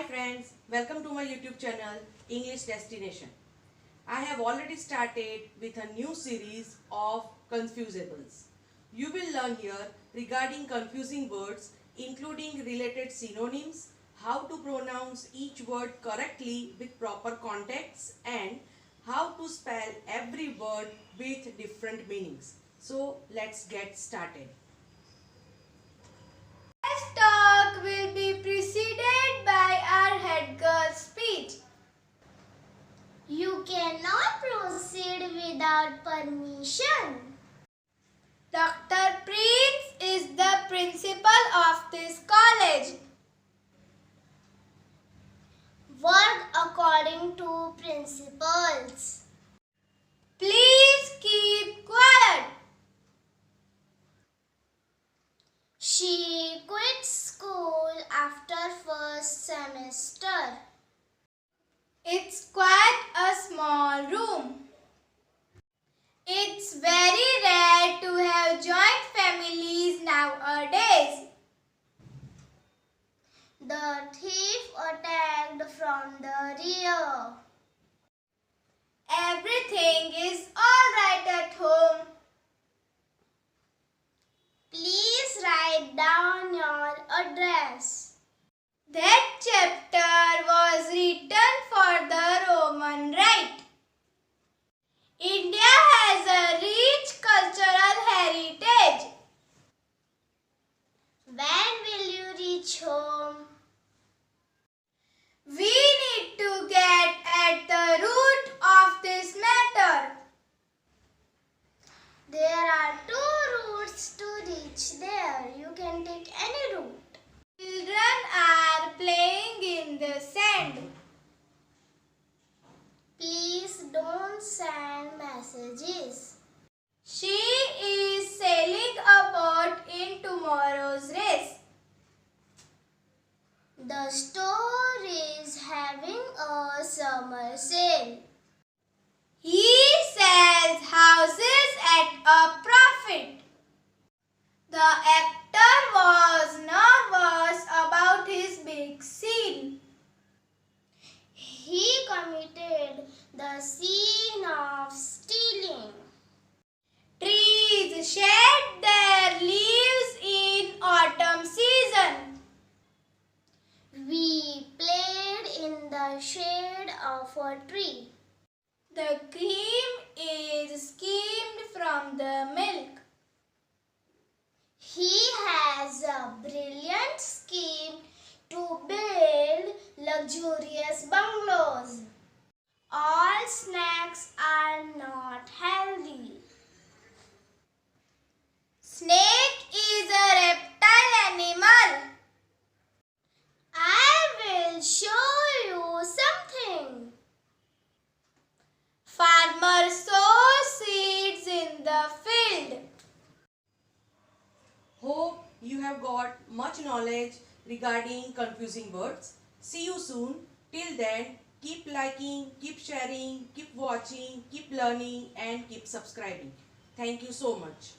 friends, welcome to my YouTube channel English Destination. I have already started with a new series of confusables. You will learn here regarding confusing words including related synonyms, how to pronounce each word correctly with proper context and how to spell every word with different meanings. So let's get started. Today's talk will be preceded by our head girl's speech. You cannot proceed without permission. Dr. Prince is the principal of this college. Work according to principles. Please keep quiet. She quit school after first semester. It's quite a small room. It's very rare to have joint families nowadays. The thief attacked from the rear. Everything is all right at home. Please write down your address. That chapter was written for the Roman Rite. India has a rich cultural heritage. When will you reach home? We need to get at the root of this matter. There are two routes to reach there. You can take any route. Children are playing in the sand. Please don't send messages. She is sailing a boat in tomorrow's race. The store is having a summer sale. He sells houses at a profit. The actor was nervous about his big scene. He committed the sin of stealing. Trees shed their leaves in autumn season. We played in the shade of a tree. The cream is skimmed from the milk. He has a brilliant scheme to build luxurious bungalows. All snacks are not healthy. Snake is a reptile animal. I will show you something. Farmer sows seeds in the field. Hope you have got much knowledge regarding confusing words. See you soon. Till then, keep liking, keep sharing, keep watching, keep learning and keep subscribing. Thank you so much.